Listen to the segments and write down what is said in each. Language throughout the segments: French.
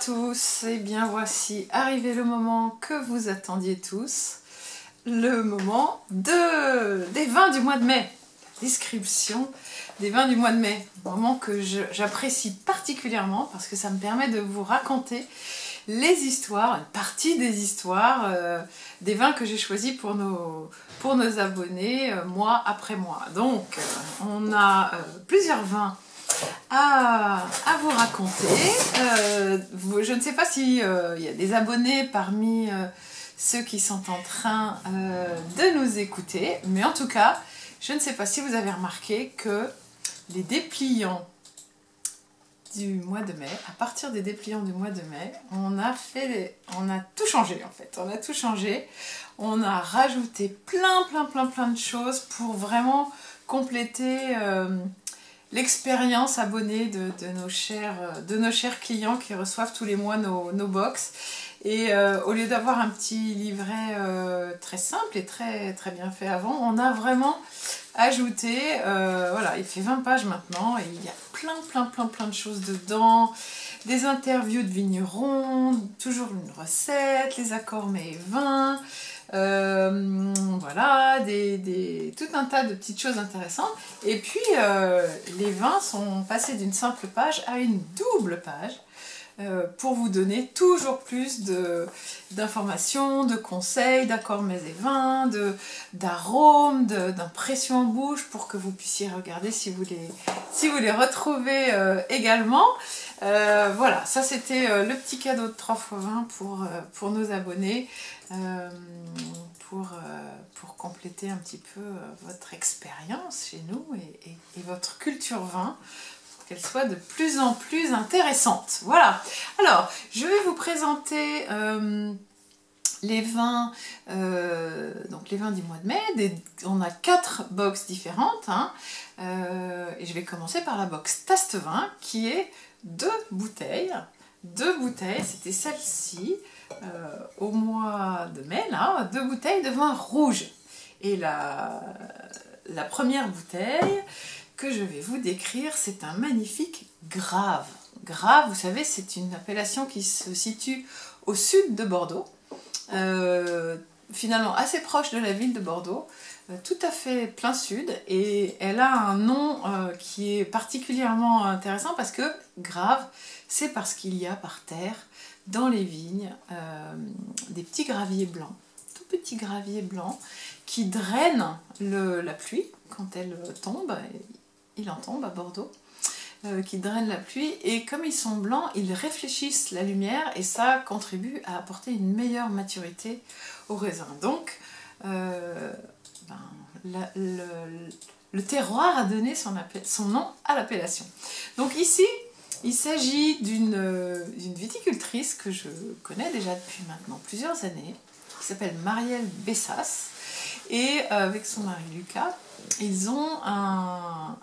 tous, et bien voici arrivé le moment que vous attendiez tous, le moment des vins du mois de mai, la description des vins du mois de mai, moment que j'apprécie particulièrement parce que ça me permet de vous raconter les histoires, une partie des histoires des vins que j'ai choisis pour nos abonnés mois après mois. Donc on a plusieurs vins à vous raconter. Je ne sais pas s'il y a des abonnés parmi ceux qui sont en train de nous écouter, mais en tout cas, je ne sais pas si vous avez remarqué que les dépliants du mois de mai, à partir des dépliants du mois de mai, on a tout changé en fait. On a tout changé. On a rajouté plein de choses pour vraiment compléter l'expérience abonnée de nos chers clients qui reçoivent tous les mois nos box. Et au lieu d'avoir un petit livret très simple et très bien fait avant, on a vraiment ajouté, voilà, il fait 20 pages maintenant et il y a plein de choses dedans, des interviews de vignerons, toujours une recette, les accords mets et vins, voilà, tout un tas de petites choses intéressantes. Et puis les vins sont passés d'une simple page à une double page pour vous donner toujours plus d'informations, de conseils, d'accords mets et vins, d'arômes, d'impressions en bouche pour que vous puissiez regarder si vous les retrouvez également. Voilà, ça c'était le petit cadeau de 3 x 20 pour nos abonnés, pour compléter un petit peu votre expérience chez nous et votre culture vin, qu'elle soit de plus en plus intéressante. Voilà, alors je vais vous présenter les vins, donc les vins du mois de mai. On a 4 box différentes, hein, et je vais commencer par la box Taste Vin qui est 2 bouteilles. 2 bouteilles, c'était celle-ci au mois de mai, là, 2 bouteilles de vin rouge. Et la première bouteille que je vais vous décrire, c'est un magnifique Grave. Grave, vous savez, c'est une appellation qui se situe au sud de Bordeaux, finalement assez proche de la ville de Bordeaux, tout à fait plein sud, et elle a un nom qui est particulièrement intéressant parce que Grave, c'est parce qu'il y a par terre, dans les vignes, des petits graviers blancs, tout petits graviers blancs, qui drainent la pluie quand elle tombe. Il en tombe à Bordeaux, qui drainent la pluie, et comme ils sont blancs, ils réfléchissent la lumière et ça contribue à apporter une meilleure maturité au raisin. Donc le terroir a donné son nom à l'appellation. Donc ici, il s'agit d'une viticultrice que je connais déjà depuis maintenant plusieurs années, qui s'appelle Marielle Bessas, et avec son mari Lucas, ils ont un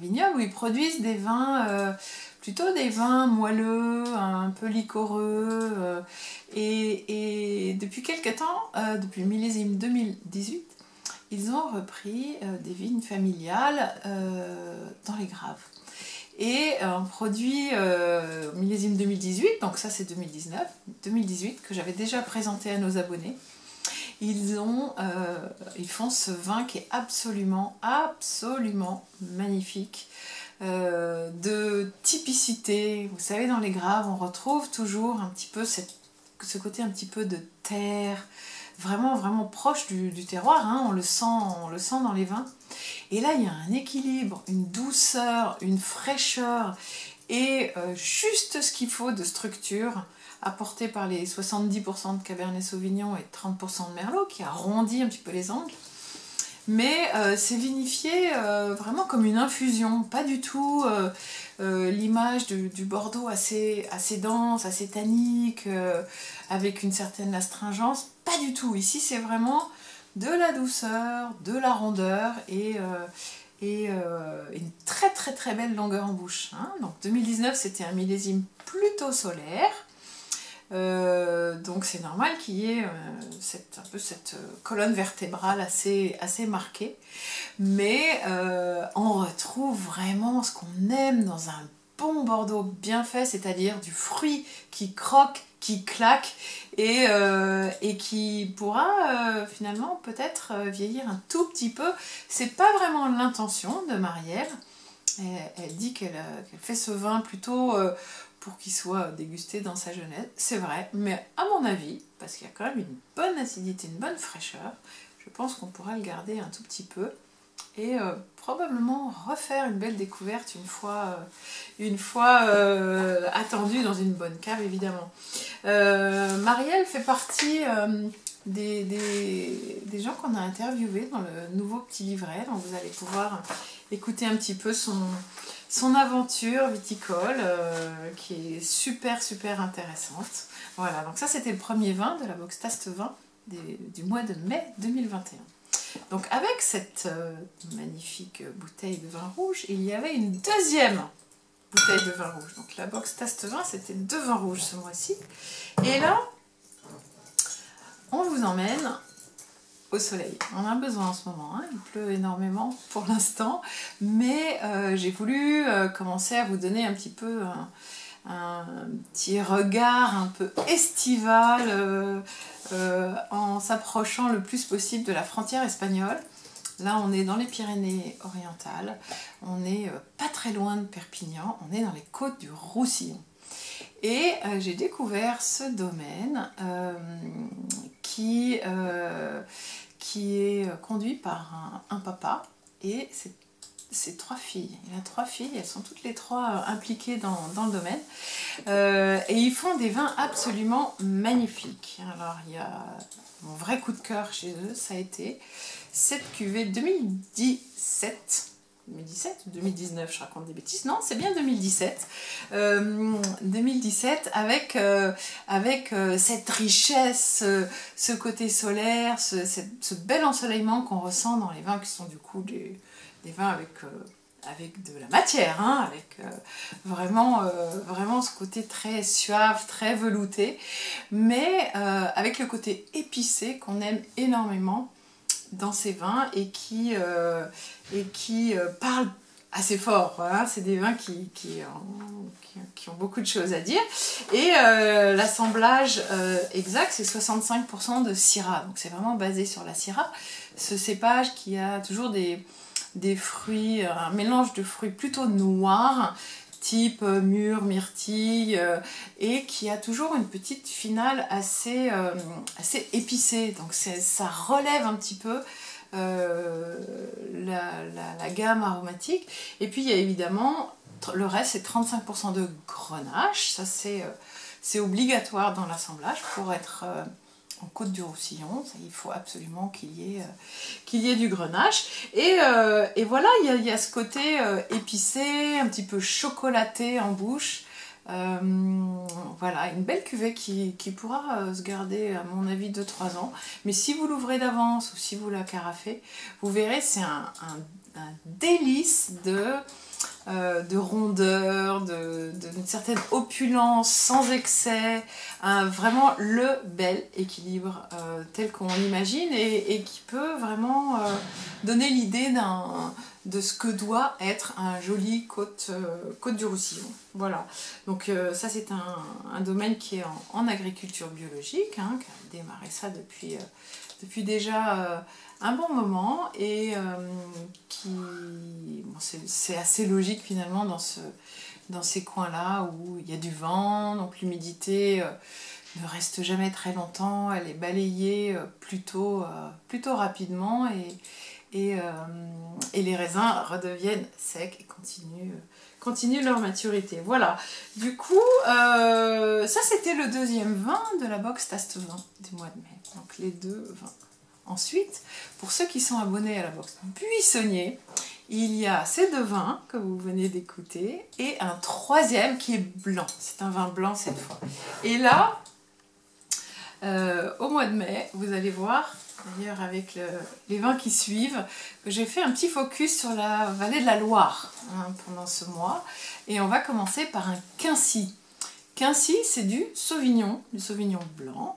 vignoble où ils produisent des vins, plutôt des vins moelleux, un peu liquoreux, et depuis quelques temps, depuis le millésime 2018, ils ont repris des vignes familiales dans les Graves. Et un produit millésime 2018, donc ça c'est 2018, que j'avais déjà présenté à nos abonnés. Ils font ce vin qui est absolument magnifique, de typicité. Vous savez, dans les Graves, on retrouve toujours un petit peu ce côté un petit peu de terre, vraiment proche du terroir, hein, on le sent dans les vins. Et là, il y a un équilibre, une douceur, une fraîcheur et juste ce qu'il faut de structure, apporté par les 70% de Cabernet Sauvignon et 30% de Merlot, qui arrondit un petit peu les angles. Mais c'est vinifié vraiment comme une infusion, pas du tout l'image du Bordeaux assez dense, assez tannique, avec une certaine astringence, pas du tout. Ici, c'est vraiment de la douceur, de la rondeur et une très belle longueur en bouche, hein. Donc 2019, c'était un millésime plutôt solaire. Donc c'est normal qu'il y ait un peu cette colonne vertébrale assez marquée, mais on retrouve vraiment ce qu'on aime dans un bon Bordeaux bien fait, c'est-à-dire du fruit qui croque, qui claque et qui pourra finalement peut-être vieillir un tout petit peu. C'est pas vraiment l'intention de Marielle. Elle dit qu'elle fait ce vin plutôt pour qu'il soit dégusté dans sa jeunesse. C'est vrai, mais à mon avis, parce qu'il y a quand même une bonne acidité, une bonne fraîcheur, je pense qu'on pourra le garder un tout petit peu et probablement refaire une belle découverte une fois attendue dans une bonne cave, évidemment. Marielle fait partie des gens qu'on a interviewés dans le nouveau petit livret, donc vous allez pouvoir écouter un petit peu son aventure viticole qui est super intéressante. Voilà, donc ça c'était le premier vin de la box Taste Vin du mois de mai 2021. Donc avec cette magnifique bouteille de vin rouge, il y avait une deuxième bouteille de vin rouge. Donc la box Taste Vin, c'était 2 vins rouges ce mois-ci. Et là, on vous emmène au soleil. On a besoin en ce moment, hein. Il pleut énormément pour l'instant, mais j'ai voulu commencer à vous donner un petit peu un petit regard un peu estival en s'approchant le plus possible de la frontière espagnole. Là, on est dans les Pyrénées-Orientales, on n'est pas très loin de Perpignan, on est dans les côtes du Roussillon. Et j'ai découvert ce domaine qui est conduit par un papa et ses 3 filles. Il a 3 filles, elles sont toutes les 3 impliquées dans le domaine. Et ils font des vins absolument magnifiques. Alors, il y a mon vrai coup de cœur chez eux, ça a été cette cuvée 2017 ou 2019, je raconte des bêtises. Non, c'est bien 2017. 2017 avec cette richesse, ce côté solaire, ce bel ensoleillement qu'on ressent dans les vins qui sont du coup des vins avec de la matière, hein, avec vraiment ce côté très suave, très velouté, mais avec le côté épicé qu'on aime énormément dans ces vins et qui parlent assez fort. Voilà. C'est des vins qui ont beaucoup de choses à dire. Et l'assemblage exact, c'est 65% de Syrah. Donc c'est vraiment basé sur la Syrah. Ce cépage qui a toujours des fruits, un mélange de fruits plutôt noirs, type mûre, myrtille, et qui a toujours une petite finale assez épicée. Donc ça relève un petit peu la gamme aromatique. Et puis il y a évidemment, le reste c'est 35% de grenache. Ça c'est obligatoire dans l'assemblage pour être en côte du Roussillon. Il faut absolument qu'il y ait du grenache. Et voilà, il y a ce côté épicé, un petit peu chocolaté en bouche. Voilà, une belle cuvée qui pourra se garder à mon avis 2-3 ans. Mais si vous l'ouvrez d'avance ou si vous la carafez, vous verrez, c'est un délice de rondeur, d'une certaine opulence, sans excès, vraiment le bel équilibre tel qu'on l'imagine et qui peut vraiment donner l'idée de ce que doit être un joli côte du Roussillon. Voilà, donc ça c'est un domaine qui est en agriculture biologique, hein, qui a démarré ça depuis déjà un bon moment et c'est assez logique finalement dans ces coins-là où il y a du vent, donc l'humidité ne reste jamais très longtemps, elle est balayée plutôt rapidement et les raisins redeviennent secs et continuent leur maturité. Voilà, du coup, ça c'était le deuxième vin de la box Taste Vin du mois de mai. Donc les 2 vins. Ensuite, pour ceux qui sont abonnés à la box Buissonnier, il y a ces 2 vins que vous venez d'écouter et un troisième qui est blanc. C'est un vin blanc cette fois. Et là, au mois de mai, vous allez voir, d'ailleurs avec les vins qui suivent, que j'ai fait un petit focus sur la vallée de la Loire pendant ce mois. Et on va commencer par un Quincy. Quincy, c'est du Sauvignon blanc.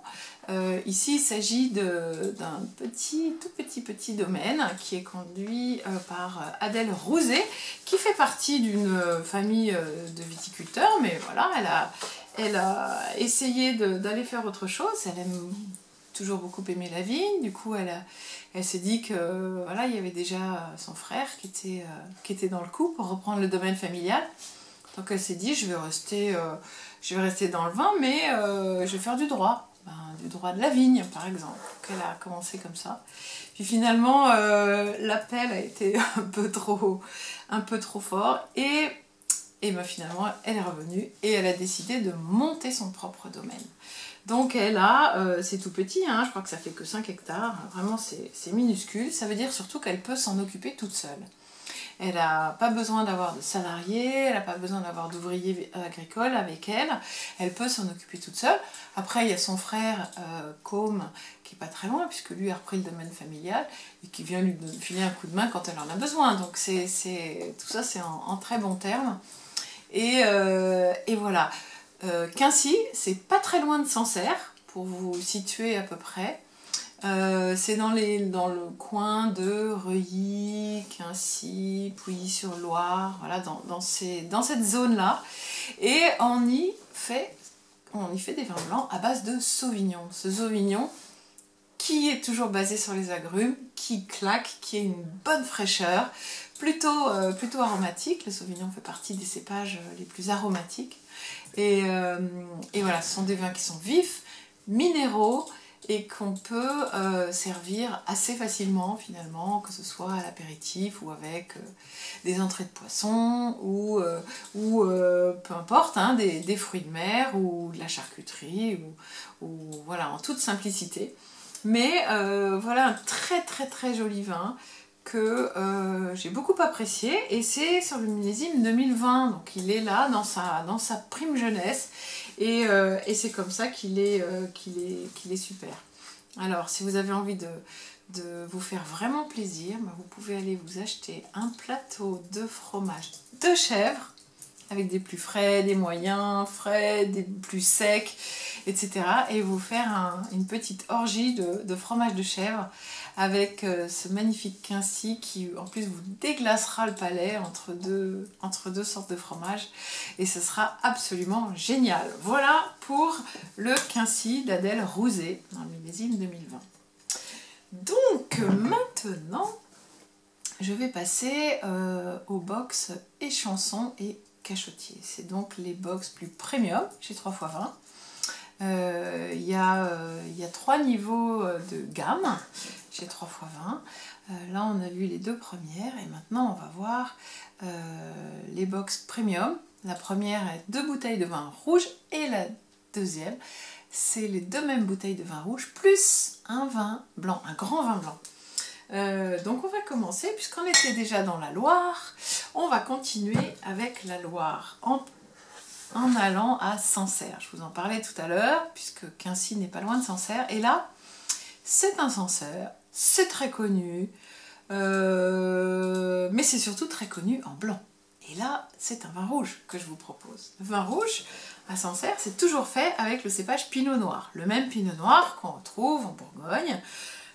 Ici, il s'agit d'un tout petit domaine qui est conduit par Adèle Rouzet, qui fait partie d'une famille de viticulteurs, mais voilà, elle a essayé d'aller faire autre chose. Elle aime toujours beaucoup aimé la vigne, du coup elle s'est dit que voilà, il y avait déjà son frère qui était dans le coup pour reprendre le domaine familial. Donc elle s'est dit, je vais rester dans le vin, mais je vais faire du droit. Du droit de la vigne, par exemple. Donc elle a commencé comme ça. Puis finalement, l'appel a été un peu trop fort. Et finalement, elle est revenue et elle a décidé de monter son propre domaine. Donc elle a, c'est tout petit, hein, je crois que ça fait que 5 hectares. Vraiment, c'est minuscule. Ça veut dire surtout qu'elle peut s'en occuper toute seule. Elle n'a pas besoin d'avoir de salariés, elle n'a pas besoin d'avoir d'ouvriers agricoles avec elle. Elle peut s'en occuper toute seule. Après, il y a son frère, Côme, qui n'est pas très loin, puisque lui a repris le domaine familial et qui vient lui filer un coup de main quand elle en a besoin. Donc tout ça, c'est en très bon terme. Et voilà. Quincy, c'est pas très loin de Sancerre, pour vous situer à peu près. C'est dans le coin de Reuilly, Quincy, Pouilly-sur-Loire, voilà, dans cette zone-là. Et on y fait des vins blancs à base de Sauvignon. Ce Sauvignon qui est toujours basé sur les agrumes, qui claque, qui a une bonne fraîcheur, plutôt aromatique. Le Sauvignon fait partie des cépages les plus aromatiques. Et voilà, ce sont des vins qui sont vifs, minéraux, et qu'on peut servir assez facilement finalement, que ce soit à l'apéritif ou avec des entrées de poisson ou peu importe, hein, des fruits de mer ou de la charcuterie ou voilà, en toute simplicité. Mais voilà un très joli vin que j'ai beaucoup apprécié, et c'est sur le millésime 2020, donc il est là dans sa prime jeunesse, et c'est comme ça qu'il est super. Alors si vous avez envie de vous faire vraiment plaisir, vous pouvez aller vous acheter un plateau de fromage de chèvre avec des plus frais, des moyens frais, des plus secs, etc. Et vous faire une petite orgie de fromage de chèvre avec ce magnifique Quincy qui en plus vous déglacera le palais entre deux sortes de fromage, et ce sera absolument génial. Voilà pour le Quincy d'Adèle Rouzet dans le millésime 2020. Donc maintenant je vais passer aux box et chansons et cachotiers. C'est donc les box plus premium chez 3x20. Il y a 3 niveaux de gamme chez 3x20. Là on a vu les 2 premières, et maintenant on va voir les box premium. La première est 2 bouteilles de vin rouge, et la deuxième c'est les 2 mêmes bouteilles de vin rouge plus un vin blanc, un grand vin blanc. Donc on va commencer, puisqu'on était déjà dans la Loire, on va continuer avec la Loire en allant à Sancerre. Je vous en parlais tout à l'heure, puisque Quincy n'est pas loin de Sancerre, et là c'est un Sancerre, c'est très connu, mais c'est surtout très connu en blanc. Et là c'est un vin rouge que je vous propose. Le vin rouge à Sancerre, c'est toujours fait avec le cépage Pinot Noir, le même Pinot Noir qu'on retrouve en Bourgogne,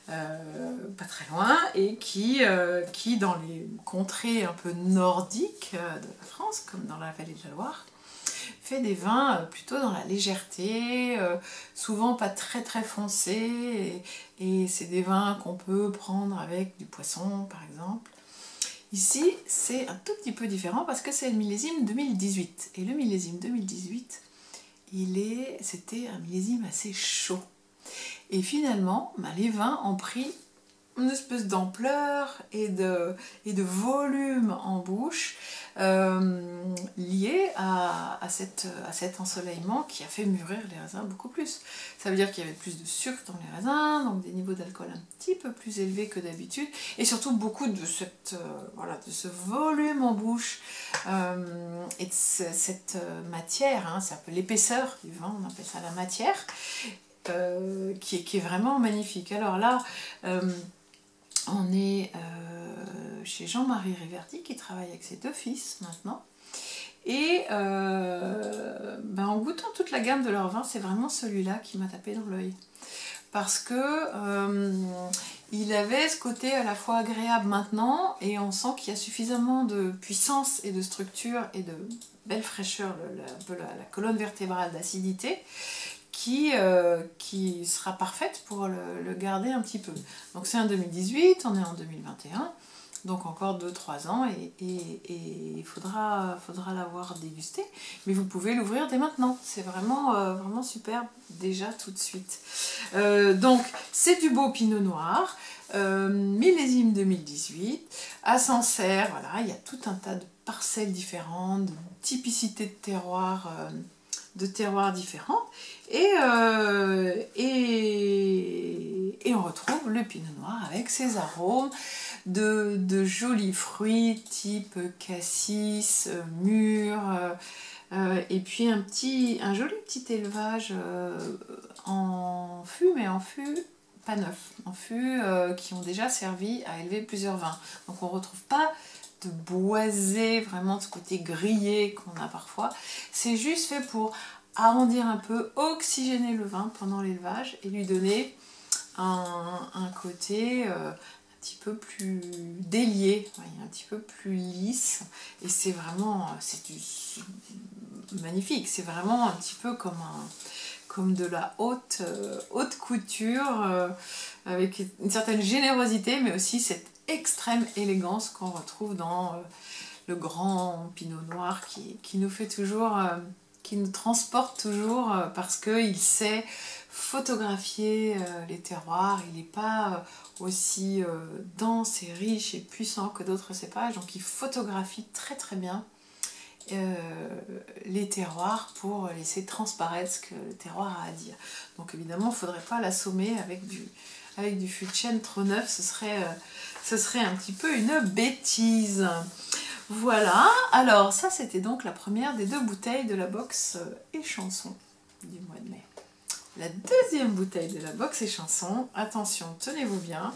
pas très loin, et qui dans les contrées un peu nordiques de la France, comme dans la vallée de la Loire, fait des vins plutôt dans la légèreté, souvent pas très foncés, et c'est des vins qu'on peut prendre avec du poisson par exemple. Ici c'est un tout petit peu différent parce que c'est le millésime 2018, et le millésime 2018 c'était un millésime assez chaud. Et finalement, les vins ont pris une espèce d'ampleur et de volume en bouche lié à cet ensoleillement qui a fait mûrir les raisins beaucoup plus. Ça veut dire qu'il y avait plus de sucre dans les raisins, donc des niveaux d'alcool un petit peu plus élevés que d'habitude, et surtout beaucoup de ce volume en bouche et de cette matière, hein, c'est un peu l'épaisseur du vin, on appelle ça la matière, qui est vraiment magnifique. Alors là, on est chez Jean-Marie Riverdy qui travaille avec ses 2 fils maintenant, Et en goûtant toute la gamme de leurs vins, c'est vraiment celui-là qui m'a tapé dans l'œil. Parce que il avait ce côté à la fois agréable maintenant, et on sent qu'il y a suffisamment de puissance et de structure et de belle fraîcheur, la colonne vertébrale d'acidité, qui sera parfaite pour le garder un petit peu. Donc c'est un 2018, on est en 2021, donc encore 2-3 ans, et il faudra l'avoir dégusté, mais vous pouvez l'ouvrir dès maintenant, c'est vraiment, vraiment superbe déjà tout de suite. Donc c'est du beau pinot noir, millésime 2018, à Sancerre, voilà, il y a tout un tas de parcelles différentes, de typicités de terroirs différents, et on retrouve le pinot noir avec ses arômes de jolis fruits type cassis, mûre, et puis un joli petit élevage en fût, mais en fût pas neuf, en fût qui ont déjà servi à élever plusieurs vins. Donc on ne retrouve pas de boisé, vraiment de ce côté grillé qu'on a parfois. C'est juste fait pour arrondir un peu, oxygéner le vin pendant l'élevage et lui donner un côté un petit peu plus délié, un petit peu plus lisse. Et c'est vraiment, c'est magnifique, c'est vraiment un petit peu comme de la haute couture, avec une certaine générosité, mais aussi cette extrême élégance qu'on retrouve dans le grand pinot noir qui nous fait toujours, qui nous transporte toujours, parce qu'il sait photographier les terroirs. Il n'est pas aussi dense et riche et puissant que d'autres cépages, donc il photographie très très bien les terroirs pour laisser transparaître ce que le terroir a à dire. Donc évidemment, il ne faudrait pas l'assommer avec du fût de chêne trop neuf, ce serait un petit peu une bêtise. Voilà, alors ça c'était donc la première des 2 bouteilles de la box et chanson du mois de mai. La deuxième bouteille de la box et chanson, attention, tenez-vous bien,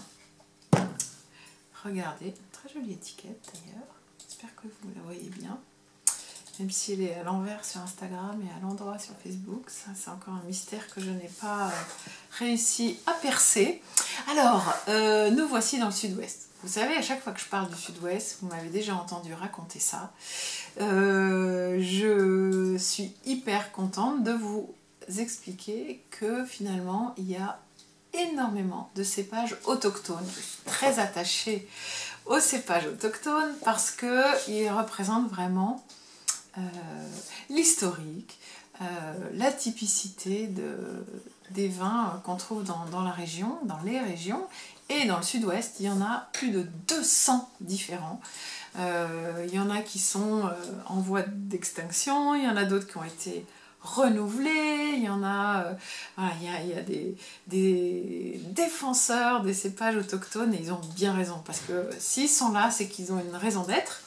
regardez, très jolie étiquette d'ailleurs, j'espère que vous la voyez bien. Même si elle est à l'envers sur Instagram et à l'endroit sur Facebook, ça c'est encore un mystère que je n'ai pas réussi à percer. Alors, nous voici dans le sud-ouest. Vous savez, à chaque fois que je parle du sud-ouest, vous m'avez déjà entendu raconter ça. Je suis hyper contente de vous expliquer que finalement, il y a énormément de cépages autochtones. Je suis très attachée aux cépages autochtones parce qu'ils représentent vraiment l'historique, la typicité des vins qu'on trouve dans la région, dans les régions, et dans le sud-ouest, il y en a plus de 200 différents. Il y en a qui sont en voie d'extinction, il y en a d'autres qui ont été renouvelés, il y en a, voilà, il y a des défenseurs des cépages autochtones, et ils ont bien raison, parce que s'ils sont là, c'est qu'ils ont une raison d'être,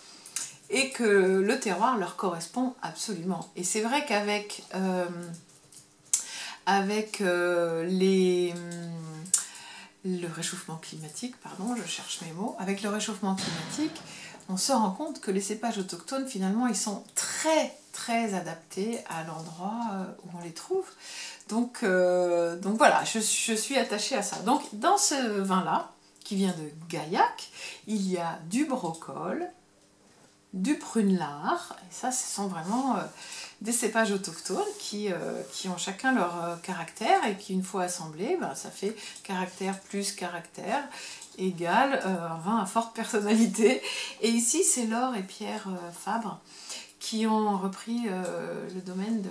et que le terroir leur correspond absolument. Et c'est vrai qu'avec le réchauffement climatique, pardon, je cherche mes mots, avec le réchauffement climatique, on se rend compte que les cépages autochtones, finalement, ils sont très très adaptés à l'endroit où on les trouve. Donc voilà, je suis attachée à ça. Donc dans ce vin-là, qui vient de Gaillac, il y a du brocol, du prunelard, et ça ce sont vraiment des cépages autochtones qui ont chacun leur caractère, et qui une fois assemblés, ça fait caractère plus caractère égale un vin à forte personnalité. Et ici c'est Laure et Pierre Fabre qui ont repris le domaine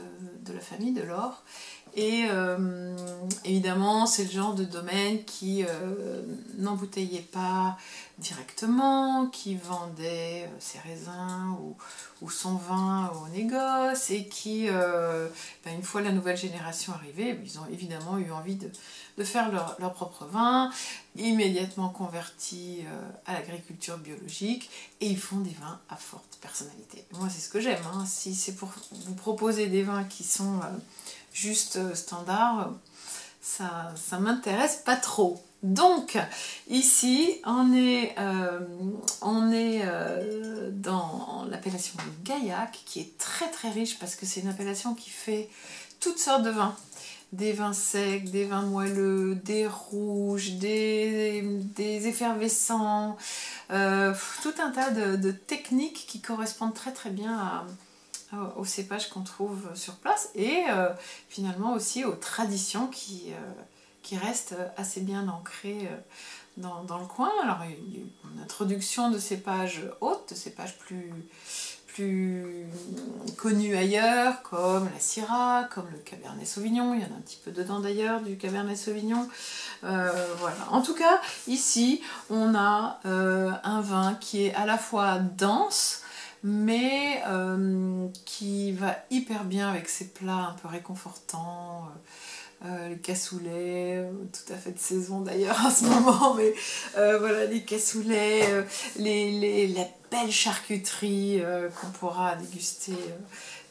de la famille de Laure. Et évidemment, c'est le genre de domaine qui n'embouteillait pas directement, qui vendait ses raisins ou son vin au négoce, et qui, une fois la nouvelle génération arrivée, ils ont évidemment eu envie de faire leur propre vin, immédiatement convertis à l'agriculture biologique, et ils font des vins à forte personnalité. Moi, c'est ce que j'aime, hein. Si c'est pour vous proposer des vins qui sont juste standard, ça m'intéresse pas trop. Donc ici on est dans l'appellation Gaillac, qui est très très riche parce que c'est une appellation qui fait toutes sortes de vins. Des vins secs, des vins moelleux, des rouges, des effervescents, tout un tas de techniques qui correspondent très très bien aux cépages qu'on trouve sur place et finalement aussi aux traditions qui restent assez bien ancrées dans le coin. Alors il y a une introduction de cépages hautes, de cépages plus connus ailleurs, comme la Syrah, comme le Cabernet Sauvignon. Il y en a un petit peu dedans d'ailleurs, du Cabernet Sauvignon. Voilà. En tout cas, ici, on a un vin qui est à la fois dense, mais qui va hyper bien avec ces plats un peu réconfortants. Les cassoulets, tout à fait de saison d'ailleurs en ce moment, mais voilà, les cassoulets, la belle charcuterie qu'on pourra déguster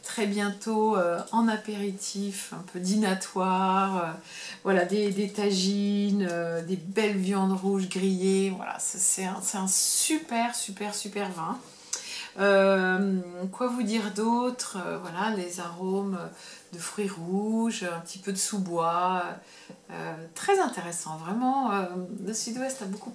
très bientôt en apéritif, un peu dînatoire, voilà, des tagines, des belles viandes rouges grillées, voilà, c'est un super vin. Quoi vous dire d'autre? Voilà, les arômes de fruits rouges, un petit peu de sous-bois, très intéressant, vraiment. Le Sud-Ouest a beaucoup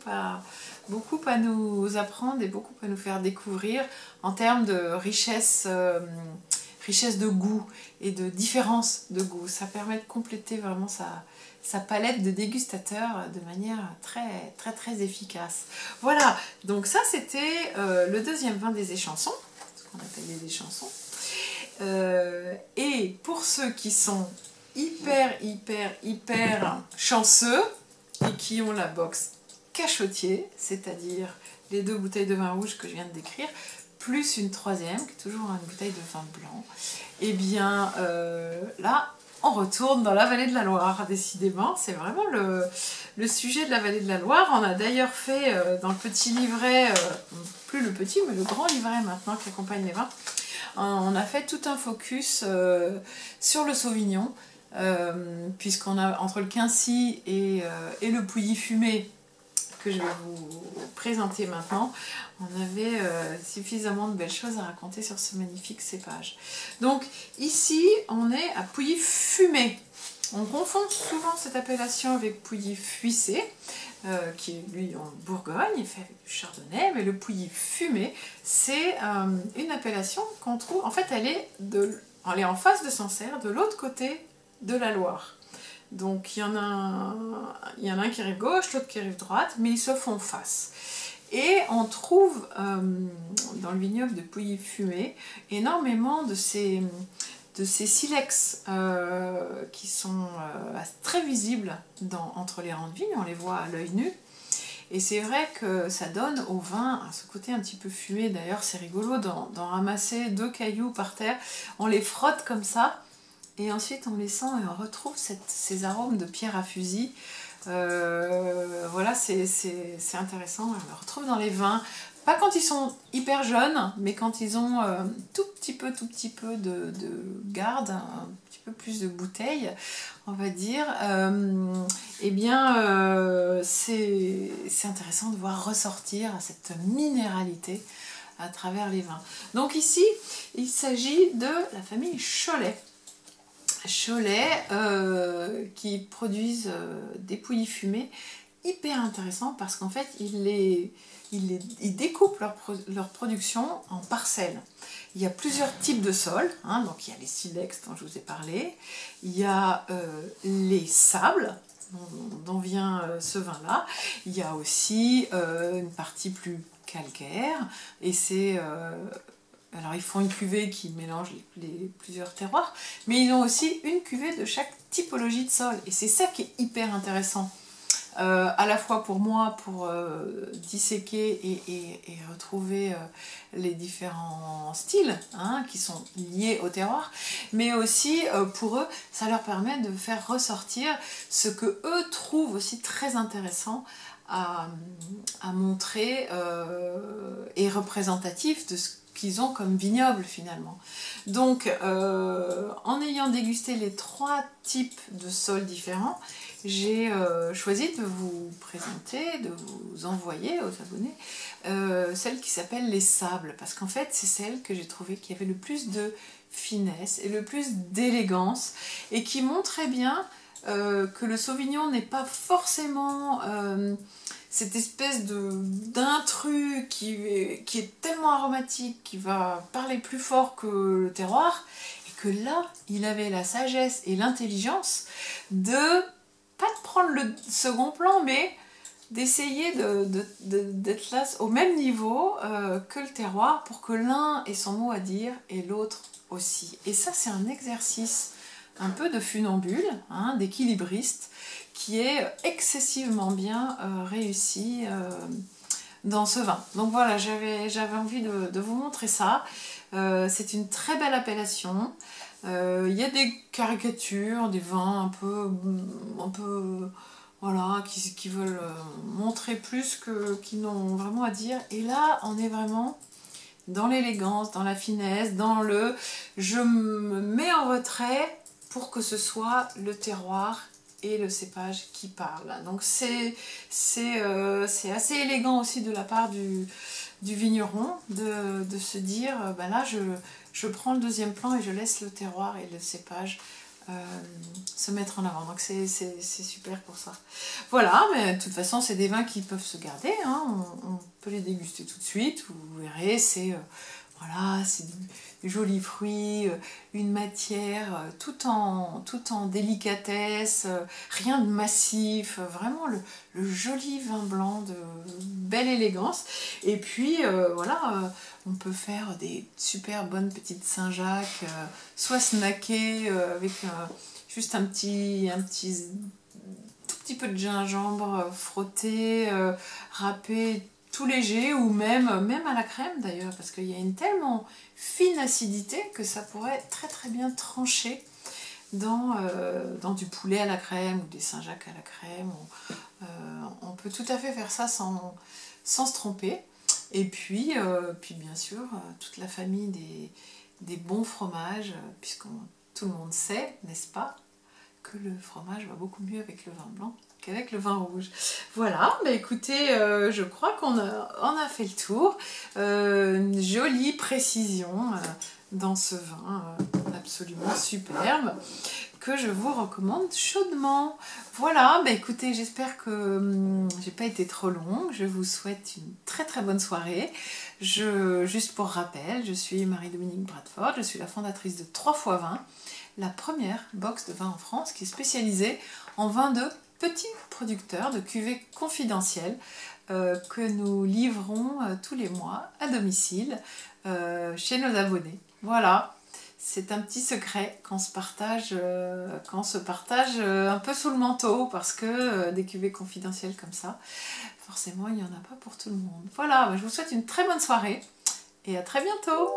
à nous apprendre et beaucoup à nous faire découvrir en termes de richesse de goût et de différence de goût. Ça permet de compléter vraiment sa palette de dégustateurs de manière très efficace. Voilà, donc ça c'était le deuxième vin des échansons, ce qu'on appelle les échansons. Et pour ceux qui sont hyper chanceux et qui ont la box cachotier, c'est-à-dire les 2 bouteilles de vin rouge que je viens de décrire, plus une troisième, qui est toujours une bouteille de vin blanc, et bien là, on retourne dans la vallée de la Loire, décidément. C'est vraiment le sujet de la vallée de la Loire. On a d'ailleurs fait dans le petit livret, plus le petit, mais le grand livret maintenant qui accompagne les vins, on a fait tout un focus sur le Sauvignon, puisqu'on a entre le Quincy et le Pouilly fumé, que je vais vous présenter maintenant, on avait suffisamment de belles choses à raconter sur ce magnifique cépage. Donc ici, on est à Pouilly fumé. On confond souvent cette appellation avec Pouilly fuissé, qui est lui en Bourgogne, il fait avec du chardonnay, mais le Pouilly fumé, c'est une appellation qu'on trouve, en fait elle est en face de Sancerre, de l'autre côté de la Loire. Donc il y en a un qui arrive gauche, l'autre qui arrive droite, mais ils se font face. Et on trouve dans le vignoble de Pouilly fumé énormément de ces silex qui sont très visibles entre les rangs de vigne, on les voit à l'œil nu. Et c'est vrai que ça donne au vin ce côté un petit peu fumé. D'ailleurs c'est rigolo d'en ramasser 2 cailloux par terre, on les frotte comme ça, et ensuite on les sent et on retrouve ces arômes de pierre à fusil. Voilà, c'est intéressant, on les retrouve dans les vins. Pas quand ils sont hyper jeunes, mais quand ils ont tout petit peu de garde, un petit peu plus de bouteilles, on va dire, eh bien c'est intéressant de voir ressortir cette minéralité à travers les vins. Donc ici, il s'agit de la famille Cholet. Qui produisent des pouilly fumés hyper intéressants parce qu'en fait ils découpent leur production en parcelles. Il y a plusieurs types de sols, hein, donc il y a les silex dont je vous ai parlé, il y a les sables dont vient ce vin-là, il y a aussi une partie plus calcaire, et c'est... alors ils font une cuvée qui mélange plusieurs terroirs, mais ils ont aussi une cuvée de chaque typologie de sol. Et c'est ça qui est hyper intéressant, à la fois pour moi, pour disséquer et retrouver les différents styles qui sont liés au terroir, mais aussi pour eux, ça leur permet de faire ressortir ce que eux trouvent aussi très intéressant à montrer et représentatif de ce qu'ils ont comme vignoble finalement. Donc en ayant dégusté les 3 types de sols différents, j'ai choisi de vous présenter, de vous envoyer aux abonnés celle qui s'appelle les sables, parce qu'en fait c'est celle que j'ai trouvé qui avait le plus de finesse et le plus d'élégance et qui montrait bien que le Sauvignon n'est pas forcément cette espèce d'intrus qui est tellement aromatique, qui va parler plus fort que le terroir, et que là, il avait la sagesse et l'intelligence de, pas de prendre le second plan, mais d'essayer d'être là au même niveau que le terroir pour que l'un ait son mot à dire et l'autre aussi. Et ça, c'est un exercice un peu de funambule, hein, d'équilibriste, qui est excessivement bien réussi dans ce vin. Donc voilà, j'avais envie de vous montrer ça. C'est une très belle appellation. Il y a des caricatures, des vins un peu voilà, qui veulent montrer plus qu'ils n'ont vraiment à dire. Et là, on est vraiment dans l'élégance, dans la finesse, dans le je me mets en retrait pour que ce soit le terroir et le cépage qui parlent. Donc c'est assez élégant aussi de la part du vigneron de se dire, ben là je prends le deuxième plan et je laisse le terroir et le cépage se mettre en avant. Donc c'est super pour ça. Voilà, mais de toute façon c'est des vins qui peuvent se garder, hein. On peut les déguster tout de suite, vous verrez, c'est voilà, c'est du joli fruit, une matière tout en délicatesse, rien de massif, vraiment le joli vin blanc de belle élégance. Et puis voilà, on peut faire des super bonnes petites Saint-Jacques, soit snacker avec juste un tout petit peu de gingembre frotté, râpé, tout léger, ou même à la crème d'ailleurs, parce qu'il y a une tellement fine acidité que ça pourrait très très bien trancher dans du poulet à la crème ou des Saint-Jacques à la crème. On peut tout à fait faire ça sans se tromper. Et puis bien sûr, toute la famille des bons fromages, puisque tout le monde sait, n'est-ce pas, que le fromage va beaucoup mieux avec le vin blanc qu'avec le vin rouge. Voilà, bah écoutez, je crois qu'on a fait le tour. Une jolie précision dans ce vin absolument superbe que je vous recommande chaudement. Voilà, bah écoutez, j'espère que j'ai pas été trop longue. Je vous souhaite une très très bonne soirée. Juste pour rappel, je suis Marie-Dominique Bradford, je suis la fondatrice de 3 x 20, la première box de vin en France qui est spécialisée en vin de petits producteurs, de cuvées confidentielles que nous livrons tous les mois à domicile chez nos abonnés. Voilà, c'est un petit secret qu'on se partage, un peu sous le manteau, parce que des cuvées confidentielles comme ça, forcément il n'y en a pas pour tout le monde. Voilà, je vous souhaite une très bonne soirée et à très bientôt.